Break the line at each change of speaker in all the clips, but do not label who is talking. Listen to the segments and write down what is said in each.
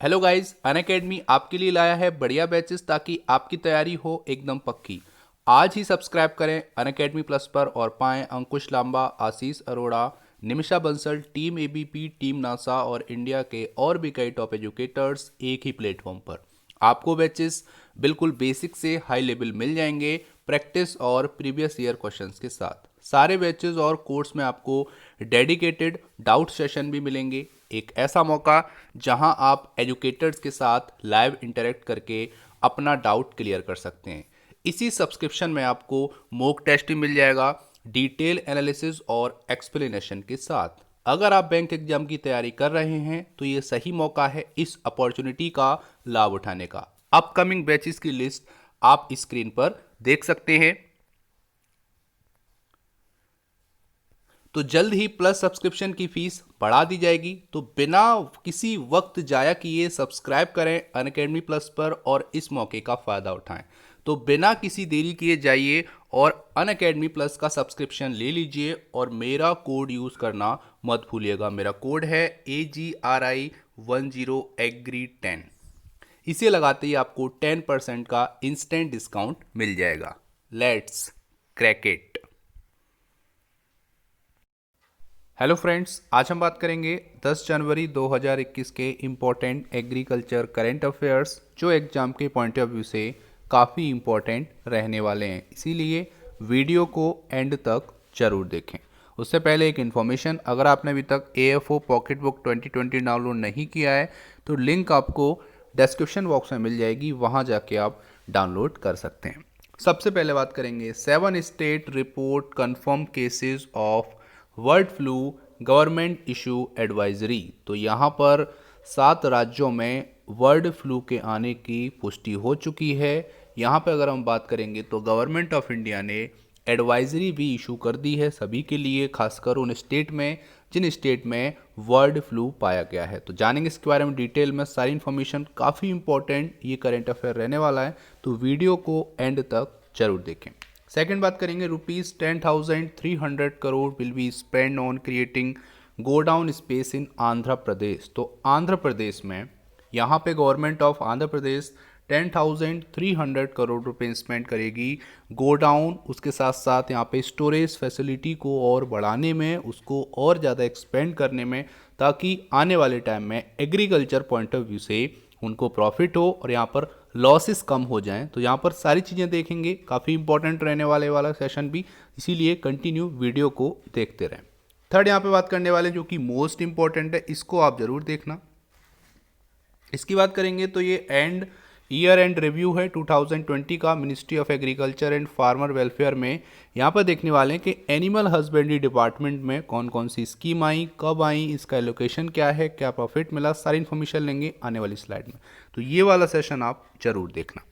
Hello guys, Unacademy आपके लिए लाया है बढ़िया बैचेस ताकि आपकी तैयारी हो एकदम पक्की। आज ही सब्सक्राइब करें अनअकैडमी प्लस पर और पाएं Ankush Lamba, Ashish Arora, Nimisha Bansal, team ABP, team NASA और इंडिया के और भी कई टॉप एजुकेटर्स एक ही प्लेटफॉर्म पर। आपको बैचेस बिल्कुल बेसिक से हाई लेवल मिल जाएंगे, प्रैक्टिस और प्रीवियस ईयर क्वेश्चंस के साथ। सारे बैचेस और कोर्स में आपको डेडिकेटेड डाउट सेशन भी मिलेंगे। एक ऐसा मौका जहां आप एजुकेटर्स के साथ लाइव इंटरेक्ट करके अपना डाउट क्लियर कर सकते हैं। इसी सब्सक्रिप्शन में आपको मॉक टेस्ट भी मिल जाएगा, डिटेल एनालिसिस और एक्सप्लेनेशन के साथ। अगर आप बैंक एग्जाम की तैयारी कर रहे हैं तो ये सही मौका है इस अपॉर्चुनिटी का लाभ उठाने का। अपकमिंग बैचेस की लिस्ट आप स्क्रीन पर देख सकते हैं। तो जल्द ही प्लस सब्सक्रिप्शन की फीस बढ़ा दी जाएगी, तो बिना किसी वक्त जाया किए सब्सक्राइब करें अनअकैडमी प्लस पर और इस मौके का फ़ायदा उठाएं। तो बिना किसी देरी किए जाइए और अनअकैडमी प्लस का सब्सक्रिप्शन ले लीजिए और मेरा कोड यूज़ करना मत भूलिएगा। मेरा कोड है AGRI10AGRI10। इसे लगाते ही आपको 10% का इंस्टेंट डिस्काउंट मिल जाएगा। Let's crack it. Hello friends, आज हम बात करेंगे 10 जनवरी 2021 के इम्पोर्टेंट एग्रीकल्चर करंट अफेयर्स, जो एग्जाम के पॉइंट ऑफ व्यू से काफ़ी इम्पोर्टेंट रहने वाले हैं। इसीलिए वीडियो को एंड तक जरूर देखें। उससे पहले एक इन्फॉर्मेशन, अगर आपने अभी तक AFO पॉकेट बुक 2020 डाउनलोड नहीं किया है तो लिंक आपको डिस्क्रिप्शन बॉक्स में मिल जाएगी, वहाँ जाके आप डाउनलोड कर सकते हैं। सबसे पहले बात करेंगे 7 state report confirm cases of bird flu, government issue advisory. तो यहाँ पर 7 राज्यों में बर्ड फ्लू के आने की पुष्टि हो चुकी है। यहाँ पे अगर हम बात करेंगे तो गवर्नमेंट ऑफ इंडिया ने एडवाइजरी भी इशू कर दी है सभी के लिए, खासकर उन स्टेट में जिन स्टेट में बर्ड फ्लू पाया गया है। तो जानेंगे इसके बारे में डिटेल में, सारी इन्फॉर्मेशन काफ़ी इंपॉर्टेंट ये करंट अफेयर रहने वाला है, तो वीडियो को एंड तक जरूर देखें। सेकंड बात करेंगे, ₹10,300 crore will be spend on creating godown space in Andhra Pradesh. तो आंध्र प्रदेश में यहाँ पे गवर्नमेंट ऑफ आंध्र प्रदेश 10,300 करोड़ रुपए स्पेंड करेगी गोडाउन, उसके साथ साथ यहाँ पे स्टोरेज फैसिलिटी को और बढ़ाने में, उसको और ज़्यादा एक्सपेंड करने में, ताकि आने वाले टाइम में एग्रीकल्चर पॉइंट ऑफ व्यू से उनको प्रॉफिट हो और यहाँ पर लॉसेस कम हो जाएं। तो यहाँ पर सारी चीज़ें देखेंगे, काफ़ी इंपॉर्टेंट रहने वाला सेशन भी, इसीलिए कंटिन्यू वीडियो को देखते रहें। थर्ड यहाँ पे बात करने वाले जो कि मोस्ट इंपॉर्टेंट है, इसको आप ज़रूर देखना। इसकी बात करेंगे तो ये ईयर एंड रिव्यू है 2020 का ministry of agriculture and farmer welfare में। यहाँ पर देखने वाले हैं कि एनिमल हस्बेंड्री डिपार्टमेंट में कौन कौन सी स्कीम आई, कब आई, इसका एलोकेशन क्या है, क्या प्रॉफिट मिला, सारी इन्फॉर्मेशन लेंगे आने वाली स्लाइड में। तो ये वाला सेशन आप जरूर देखना।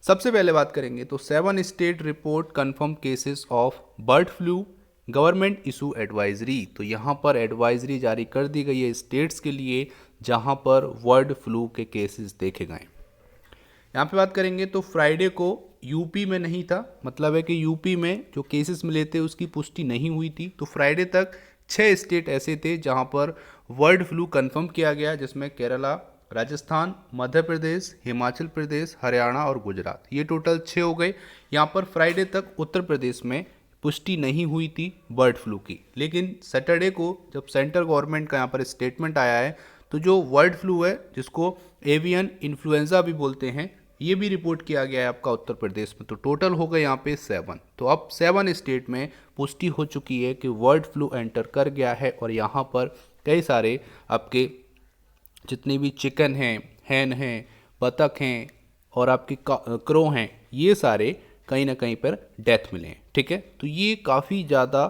सबसे पहले बात करेंगे तो 7 state report confirm cases of bird flu, government issue advisory. तो यहाँ पर एडवाइजरी जारी कर दी गई है स्टेट्स के लिए जहाँ पर बर्ड फ्लू के केसेस देखे गए। यहाँ पे बात करेंगे तो फ्राइडे को यूपी में नहीं था, मतलब है कि यूपी में जो केसेस मिले थे उसकी पुष्टि नहीं हुई थी। तो फ्राइडे तक 6 स्टेट ऐसे थे जहाँ पर बर्ड फ्लू कंफर्म किया गया, जिसमें केरला, राजस्थान, मध्य प्रदेश, हिमाचल प्रदेश, हरियाणा और गुजरात, ये टोटल 6 हो गए। यहाँ पर फ्राइडे तक उत्तर प्रदेश में पुष्टि नहीं हुई थी बर्ड फ्लू की, लेकिन सैटरडे को जब सेंट्रल गवर्नमेंट का यहाँ पर स्टेटमेंट आया है तो जो बर्ड फ्लू है, जिसको एवियन इन्फ्लुएंजा भी बोलते हैं, ये भी रिपोर्ट किया गया है आपका उत्तर प्रदेश में। तो टोटल हो गए यहाँ पे 7। तो अब 7 स्टेट में पुष्टि हो चुकी है कि बर्ड फ्लू एंटर कर गया है और यहाँ पर कई सारे आपके जितने भी चिकन हैं, हैन हैं, बतख हैं और आपके क्रो हैं, ये सारे कहीं ना कहीं पर डेथ मिले हैं। ठीक है, तो ये काफ़ी ज़्यादा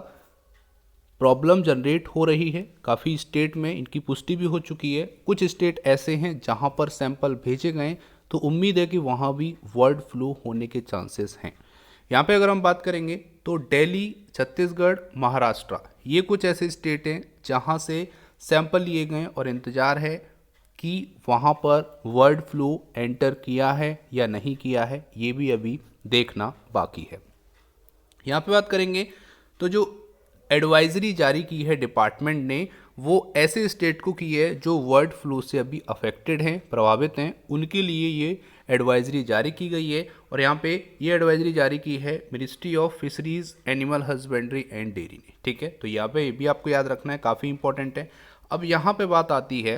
प्रॉब्लम जनरेट हो रही है, काफ़ी स्टेट में इनकी पुष्टि भी हो चुकी है। कुछ स्टेट ऐसे हैं जहां पर सैंपल भेजे गए, तो उम्मीद है कि वहां भी बर्ड फ्लू होने के चांसेस हैं। यहाँ पे अगर हम बात करेंगे तो दिल्ली, छत्तीसगढ़, महाराष्ट्र, ये कुछ ऐसे स्टेट हैं जहां से सैंपल लिए गए और इंतज़ार है कि वहाँ पर बर्ड फ्लू एंटर किया है या नहीं किया है, ये भी अभी देखना बाकी है। यहाँ पे बात करेंगे तो जो एडवाइजरी जारी की है डिपार्टमेंट ने, वो ऐसे स्टेट को की है जो बर्ड फ्लू से अभी अफेक्टेड हैं, प्रभावित हैं, उनके लिए ये एडवाइजरी जारी की गई है। और यहाँ पे ये एडवाइजरी जारी की है ministry of fisheries, animal husbandry and dairy ने। ठीक है, तो यहाँ पे ये भी आपको याद रखना है, काफ़ी इंपॉर्टेंट है। अब यहाँ पे बात आती है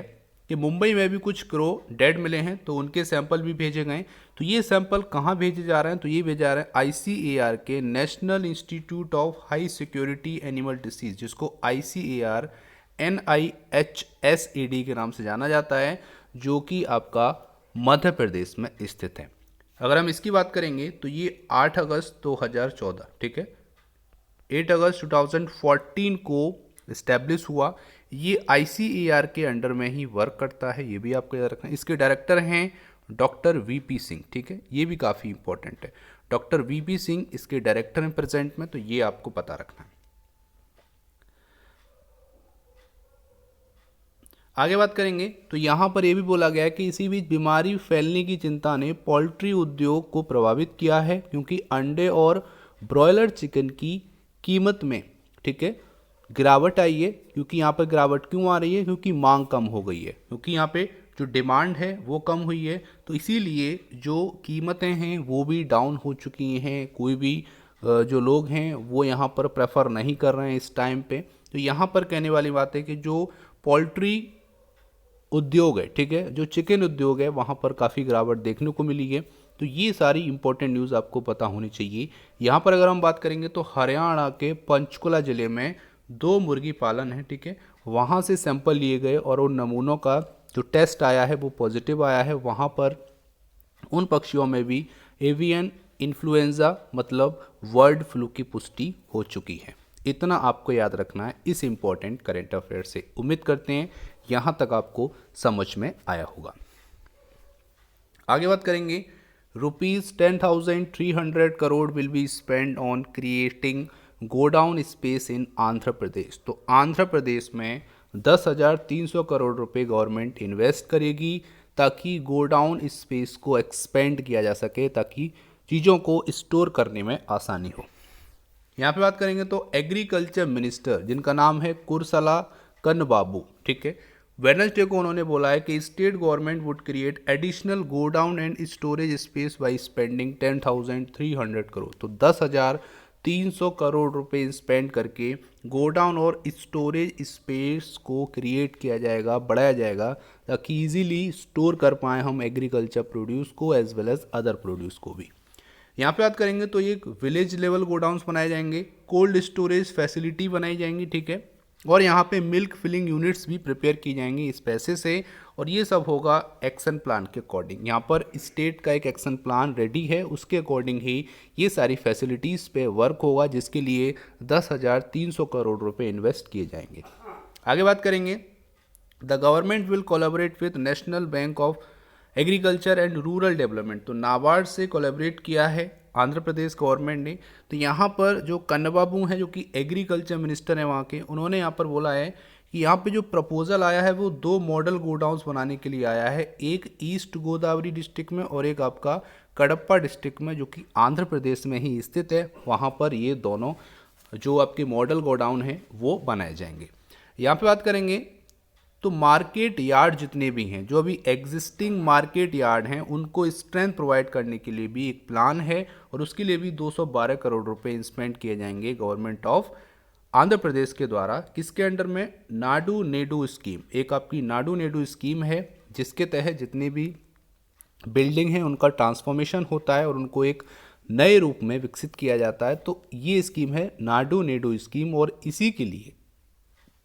कि मुंबई में भी कुछ क्रो डेड मिले हैं, तो उनके सैंपल भी भेजे गए। तो ये सैंपल कहाँ भेजे जा रहे हैं? तो ये भेजा जा रहे हैं ICAR के national institute of high security animal disease, जिसको ICAR NIHSAD के नाम से जाना जाता है, जो कि आपका मध्य प्रदेश में स्थित है। अगर हम इसकी बात करेंगे तो ये 8 अगस्त 2014, ठीक है, 8 अगस्त 2014 को इस्टेब्लिश हुआ। ये ICAR के अंडर में ही वर्क करता है, ये भी आपको याद रखना है। इसके डायरेक्टर हैं डॉक्टर VP सिंह, ठीक है, ये भी काफ़ी इंपॉर्टेंट है। डॉक्टर VP सिंह इसके डायरेक्टर हैं प्रेजेंट में, तो ये आपको पता रखना है। आगे बात करेंगे तो यहाँ पर यह भी बोला गया है कि इसी बीच बीमारी फैलने की चिंता ने पोल्ट्री उद्योग को प्रभावित किया है, क्योंकि अंडे और ब्रॉयलर चिकन की कीमत में, ठीक है, गिरावट आई है। क्योंकि यहाँ पर गिरावट क्यों आ रही है? क्योंकि मांग कम हो गई है, क्योंकि यहाँ पे जो डिमांड है वो कम हुई है, तो इसीलिए जो कीमतें हैं वो भी डाउन हो चुकी हैं। कोई भी जो लोग हैं वो यहाँ पर प्रेफर नहीं कर रहे हैं इस टाइम पे। तो यहाँ पर कहने वाली बात है कि जो पोल्ट्री उद्योग है, ठीक है, जो चिकन उद्योग है, वहाँ पर काफ़ी गिरावट देखने को मिली है। तो ये सारी इंपॉर्टेंट न्यूज़ आपको पता होनी चाहिए। यहाँ पर अगर हम बात करेंगे तो हरियाणा के पंचकुला ज़िले में 2 मुर्गी पालन है, ठीक है, वहाँ से सैंपल लिए गए और उन नमूनों का जो टेस्ट आया है वो पॉजिटिव आया है। वहाँ पर उन पक्षियों में भी एवियन इन्फ्लुएंजा मतलब बर्ड फ्लू की पुष्टि हो चुकी है। इतना आपको याद रखना है इस इम्पोर्टेंट करेंट अफेयर से। उम्मीद करते हैं यहाँ तक आपको समझ में आया होगा। आगे बात करेंगे, ₹10,300 crore will be spend on creating godown space in Andhra Pradesh. तो आंध्र प्रदेश में 10,300 करोड़ रुपए गवर्नमेंट इन्वेस्ट करेगी, ताकि गोडाउन स्पेस को एक्सपेंड किया जा सके, ताकि चीज़ों को स्टोर करने में आसानी हो। यहाँ पे बात करेंगे तो एग्रीकल्चर मिनिस्टर, जिनका नाम है कुरसला कन्नबाबू, ठीक है, वेडनेसडे को उन्होंने बोला है कि state government would create additional godown and storage space by spending 10,300 crore. तो 10,300 करोड़ रुपए स्पेंड करके गोडाउन और स्टोरेज स्पेस को क्रिएट किया जाएगा, बढ़ाया जाएगा, ताकि इजीली स्टोर कर पाएँ हम एग्रीकल्चर प्रोड्यूस को as well as other produce को भी। यहाँ पे बात करेंगे तो एक विलेज लेवल गोडाउन्स बनाए जाएंगे, कोल्ड स्टोरेज फैसिलिटी बनाई जाएंगी, ठीक है, और यहाँ पे मिल्क फिलिंग यूनिट्स भी प्रिपेयर की जाएंगी इस पैसे से। और ये सब होगा एक्शन प्लान के अकॉर्डिंग। यहाँ पर स्टेट का एक एक्शन प्लान रेडी है, उसके अकॉर्डिंग ही ये सारी फैसिलिटीज़ पे वर्क होगा, जिसके लिए 10,300 करोड़ रुपए इन्वेस्ट किए जाएंगे। आगे बात करेंगे, the government will collaborate with national bank of agriculture and rural development. तो नाबार्ड से कोलैबोरेट किया है आंध्र प्रदेश गवर्नमेंट ने। तो यहाँ पर जो कन्नबाबू हैं, जो कि एग्रीकल्चर मिनिस्टर हैं वहाँ के, उन्होंने यहाँ पर बोला है कि यहाँ पे जो प्रपोजल आया है वो 2 मॉडल गोडाउन्स बनाने के लिए आया है, एक ईस्ट गोदावरी डिस्ट्रिक्ट में और एक आपका कडप्पा डिस्ट्रिक्ट में, जो कि आंध्र प्रदेश में ही स्थित है। वहाँ पर ये दोनों जो आपके मॉडल गोडाउन हैं वो बनाए जाएंगे। यहाँ पे बात करेंगे तो मार्केट यार्ड जितने भी हैं, जो अभी एग्जिस्टिंग मार्केट यार्ड हैं, उनको स्ट्रेंथ प्रोवाइड करने के लिए भी एक प्लान है, और उसके लिए भी 212 करोड़ रुपए स्पेंड किए जाएंगे गवर्नमेंट ऑफ आंध्र प्रदेश के द्वारा। किसके अंडर में? नाडू नेडू स्कीम। एक आपकी नाडू नेडू स्कीम है, जिसके तहत जितनी भी बिल्डिंग है उनका ट्रांसफॉर्मेशन होता है और उनको एक नए रूप में विकसित किया जाता है। तो ये स्कीम है नाडू नेडू स्कीम, और इसी के लिए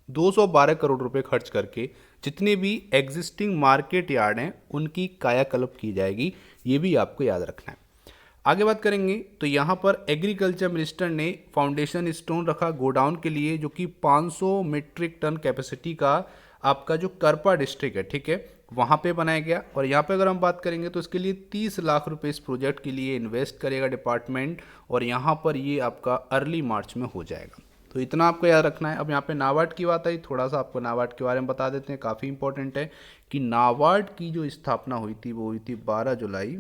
212 करोड़ रुपए खर्च करके जितने भी एग्जिस्टिंग मार्केट यार्ड हैं उनकी कायाकल्प की जाएगी। ये भी आपको याद रखना है। आगे बात करेंगे तो यहाँ पर एग्रीकल्चर मिनिस्टर ने फाउंडेशन स्टोन रखा गोडाउन के लिए, जो कि 500 मीट्रिक टन कैपेसिटी का आपका जो करपा डिस्ट्रिक्ट है, ठीक है, वहाँ पे बनाया गया। और यहाँ पे अगर हम बात करेंगे तो इसके लिए 30 लाख रुपए इस प्रोजेक्ट के लिए इन्वेस्ट करेगा डिपार्टमेंट, और यहाँ पर ये आपका अर्ली मार्च में हो जाएगा। तो इतना आपको याद रखना है। अब यहाँ पे नाबार्ड की बात आई, थोड़ा सा आपको नाबार्ड के बारे में बता देते हैं, काफ़ी इंपॉर्टेंट है कि नाबार्ड की जो स्थापना हुई थी वो हुई थी 12 जुलाई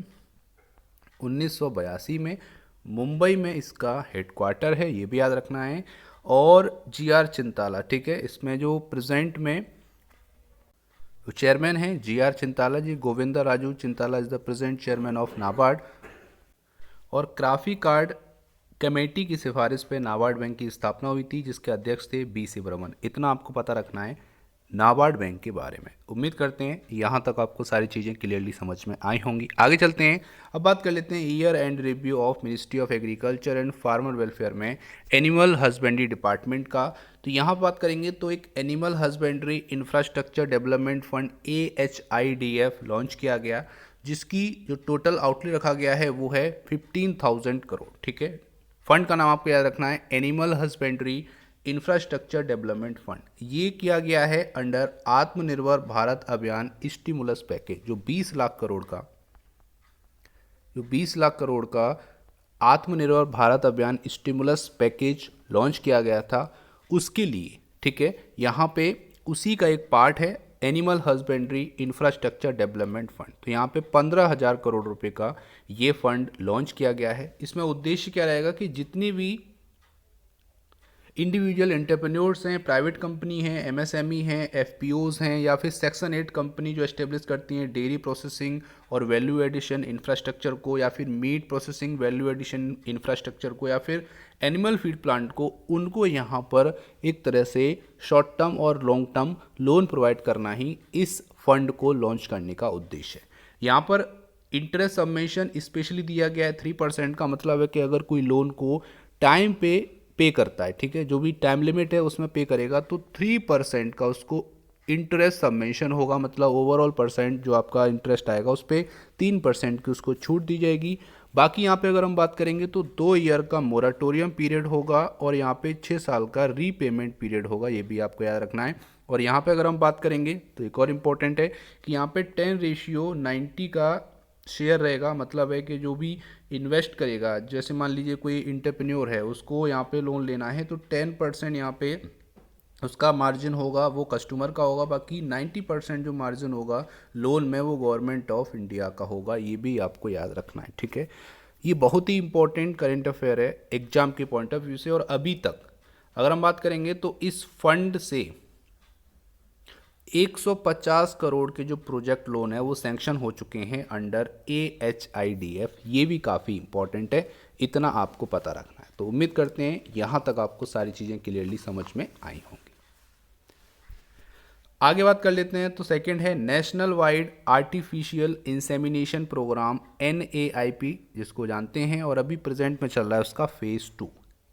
1982 में। मुंबई में इसका हेडक्वार्टर है, ये भी याद रखना है। और GR चिंताला, ठीक है। इसमें जो प्रेजेंट में चेयरमैन हैं GR Chintala ji, Govinda Raju Chintala is the present chairman of NABARD. और क्राफी कार्ड कमेटी की सिफारिश पे नाबार्ड बैंक की स्थापना हुई थी, जिसके अध्यक्ष थे BC बर्मन। इतना आपको पता रखना है नाबार्ड बैंक के बारे में। उम्मीद करते हैं यहाँ तक आपको सारी चीज़ें क्लियरली समझ में आई होंगी। आगे चलते हैं, अब बात कर लेते हैं year and review of ministry of agriculture and farmer welfare में एनिमल हस्बेंड्री डिपार्टमेंट का। तो यहाँ बात करेंगे तो एक animal husbandry infrastructure development fund AHIDF launch किया गया, जिसकी जो टोटल आउटले रखा गया है वो है 15,000 करोड़, ठीक है। फंड का नाम आपको याद रखना है animal husbandry infrastructure development fund. ये किया गया है अंडर आत्मनिर्भर भारत अभियान स्टिमुलस पैकेज, जो 20 लाख करोड़ का आत्मनिर्भर भारत अभियान स्टिमुलस पैकेज लॉन्च किया गया था उसके लिए, ठीक है। यहाँ पे उसी का एक पार्ट है animal husbandry infrastructure development fund. तो यहाँ पे 15,000 करोड़ रुपए का ये फंड लॉन्च किया गया है। इसमें उद्देश्य क्या रहेगा कि जितनी भी इंडिविजुअल एंटरप्रेन्योर्स हैं, प्राइवेट कंपनी हैं, MSME हैं, FPOs हैं, या फिर सेक्शन 8 कंपनी जो एस्टेब्लिश करती हैं डेयरी प्रोसेसिंग और वैल्यू एडिशन इंफ्रास्ट्रक्चर को, या फिर meat processing value addition infrastructure को, या फिर एनिमल फीड प्लांट को, उनको यहाँ पर एक तरह से शॉर्ट टर्म और लॉन्ग टर्म लोन प्रोवाइड करना ही इस फंड को लॉन्च करने का उद्देश्य है। यहाँ पर इंटरेस्ट सबमिशन स्पेशली दिया गया है 3%। का मतलब है कि अगर कोई लोन को टाइम पे करता है, ठीक है, जो भी टाइम लिमिट है उसमें पे करेगा, तो 3% का उसको इंटरेस्ट सबमेंशन होगा। मतलब ओवरऑल परसेंट जो आपका इंटरेस्ट आएगा उस पर 3% की उसको छूट दी जाएगी। बाकी यहाँ पे अगर हम बात करेंगे तो 2 ईयर का मोराटोरियम पीरियड होगा और यहाँ पे 6 साल का रीपेमेंट पीरियड होगा, ये भी आपको याद रखना है। और यहाँ पे अगर हम बात करेंगे तो एक और इम्पोर्टेंट है कि यहाँ पे 10:90 का शेयर रहेगा। मतलब है कि जो भी इन्वेस्ट करेगा, जैसे मान लीजिए कोई इंटरप्रेन्योर है, उसको यहाँ पे लोन लेना है, तो 10% यहाँ पे उसका मार्जिन होगा वो कस्टमर का होगा, बाकी 90% जो मार्जिन होगा लोन में वो गवर्नमेंट ऑफ इंडिया का होगा। ये भी आपको याद रखना है, ठीक है। ये बहुत ही इंपॉर्टेंट करेंट अफेयर है एग्जाम के पॉइंट ऑफ व्यू से। और अभी तक अगर हम बात करेंगे तो इस फंड से 150 करोड़ के जो प्रोजेक्ट लोन है वो सैंक्शन हो चुके हैं अंडर AHIDF। ये भी काफ़ी इंपॉर्टेंट है, इतना आपको पता रखना है। तो उम्मीद करते हैं यहाँ तक आपको सारी चीज़ें क्लियरली समझ में आई होंगी। आगे बात कर लेते हैं तो सेकंड है national wide artificial insemination programme NAIP, जिसको जानते हैं, और अभी प्रेजेंट में चल रहा है उसका फेज़ 2।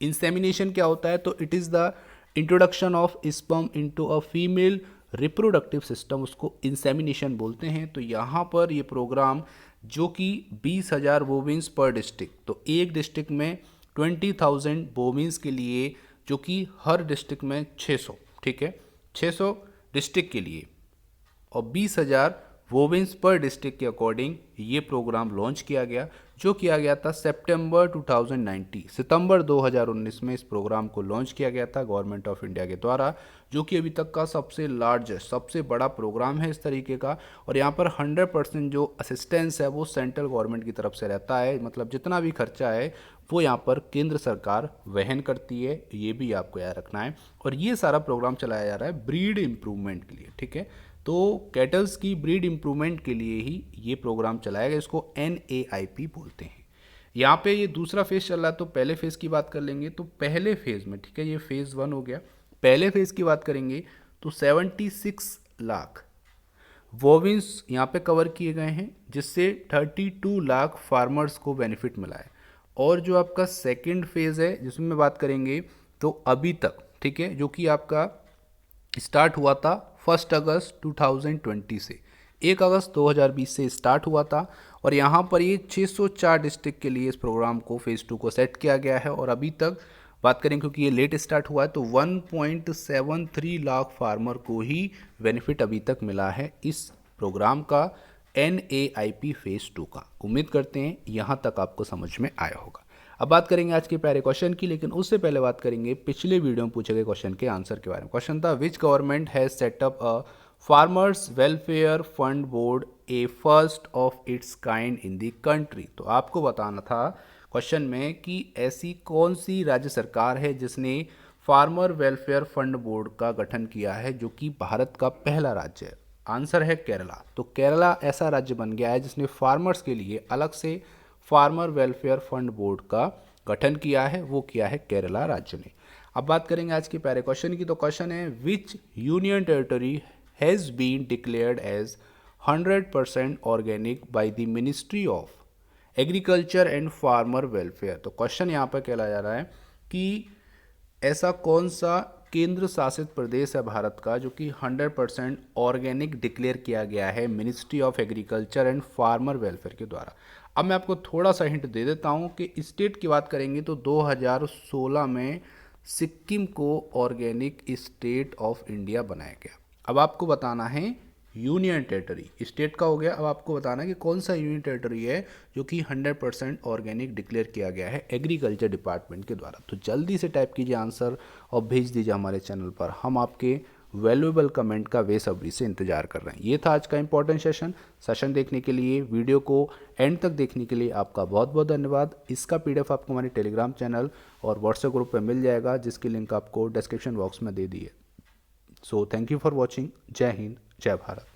इंसेमिनेशन क्या होता है? तो it is the introduction of sperm into a female reproductive system, उसको इंसेमिनेशन बोलते हैं। तो यहाँ पर ये प्रोग्राम जो कि 20,000 बोविन्स पर डिस्ट्रिक्ट, तो एक डिस्ट्रिक्ट में 20,000 बोविन्स के लिए, जो कि हर डिस्ट्रिक्ट में 600, ठीक है, 600 डिस्ट्रिक्ट के लिए और 20,000 वोवेंस पर डिस्ट्रिक्ट के अकॉर्डिंग ये प्रोग्राम लॉन्च किया गया, जो किया गया था सितंबर 2019 में इस प्रोग्राम को लॉन्च किया गया था गवर्नमेंट ऑफ इंडिया के द्वारा, जो कि अभी तक का सबसे लार्जेस्ट, सबसे बड़ा प्रोग्राम है इस तरीके का। और यहाँ पर 100% जो असिस्टेंस है वो सेंट्रल गवर्नमेंट की तरफ से रहता है। मतलब जितना भी खर्चा है वो यहाँ पर केंद्र सरकार वहन करती है, ये भी आपको याद रखना है। और ये सारा प्रोग्राम चलाया जा रहा है ब्रीड इम्प्रूवमेंट के लिए, ठीक है। तो कैटल्स की ब्रीड इम्प्रूवमेंट के लिए ही ये प्रोग्राम चलाया गया, इसको NAIP बोलते हैं। यहाँ पे ये दूसरा फेज़ चल रहा है। तो पहले फेज़ की बात कर लेंगे तो पहले फेज़ में, ठीक है, ये फेज़ 1 हो गया। पहले फेज़ की बात करेंगे तो 76 लाख वोविन्स यहाँ पे कवर किए गए हैं, जिससे 32 लाख फार्मर्स को बेनिफिट मिला है। और जो आपका सेकंड फेज़ है जिसमें बात करेंगे तो अभी तक, ठीक है, जो कि आपका स्टार्ट हुआ था 1 अगस्त 2020 से, 1 अगस्त 2020 से स्टार्ट हुआ था। और यहाँ पर ये 604 डिस्ट्रिक्ट के लिए इस प्रोग्राम को फेज़ 2 को सेट किया गया है। और अभी तक बात करें, क्योंकि ये लेट स्टार्ट हुआ है, तो 1.73 लाख फार्मर को ही बेनिफिट अभी तक मिला है इस प्रोग्राम का, NAIP फेज़ 2 का। उम्मीद करते हैं यहाँ तक आपको समझ में आया होगा। अब बात करेंगे आज के प्यारे क्वेश्चन की, लेकिन उससे पहले बात करेंगे पिछले वीडियो में पूछे गए क्वेश्चन के आंसर के बारे में। क्वेश्चन था which government has set up a farmers welfare fund board A first of its kind in the country. तो आपको बताना था क्वेश्चन में कि ऐसी कौन सी राज्य सरकार है जिसने फार्मर वेलफेयर फंड बोर्ड का गठन किया है, जो कि भारत का पहला राज्य है? आंसर है केरला। तो केरला ऐसा राज्य बन गया है जिसने फार्मर्स के लिए अलग से फार्मर वेलफेयर फंड बोर्ड का गठन किया है, वो किया है केरला राज्य ने। अब बात करेंगे आज के पहले क्वेश्चन की। तो क्वेश्चन है, which union territory has been declared as 100% organic by the ministry of agriculture and farmer welfare. तो क्वेश्चन यहाँ पर कहला जा रहा है कि ऐसा कौन सा केंद्र शासित प्रदेश है भारत का जो कि 100% ऑर्गेनिक डिक्लेयर किया गया है ministry of agriculture and farmer welfare के द्वारा। अब मैं आपको थोड़ा सा हिंट दे देता हूँ कि स्टेट की बात करेंगे तो 2016 में सिक्किम को ऑर्गेनिक स्टेट ऑफ इंडिया बनाया गया। अब आपको बताना है यूनियन टेरिटरी, स्टेट का हो गया, अब आपको बताना है कि कौन सा यूनियन टेरिटरी है जो कि 100% ऑर्गेनिक डिक्लेयर किया गया है एग्रीकल्चर डिपार्टमेंट के द्वारा। तो जल्दी से टाइप कीजिए आंसर और भेज दीजिए हमारे चैनल पर। हम आपके वैल्यूएबल कमेंट का बेसब्री से इंतजार कर रहे हैं। ये था आज का इंपॉर्टेंट सेशन देखने के लिए, वीडियो को एंड तक देखने के लिए आपका बहुत बहुत धन्यवाद। इसका PDF आपको हमारे टेलीग्राम चैनल और व्हाट्सएप ग्रुप पर मिल जाएगा, जिसकी लिंक आपको डिस्क्रिप्शन बॉक्स में दे दी है। So thank you for watching. जय हिंद, जय भारत।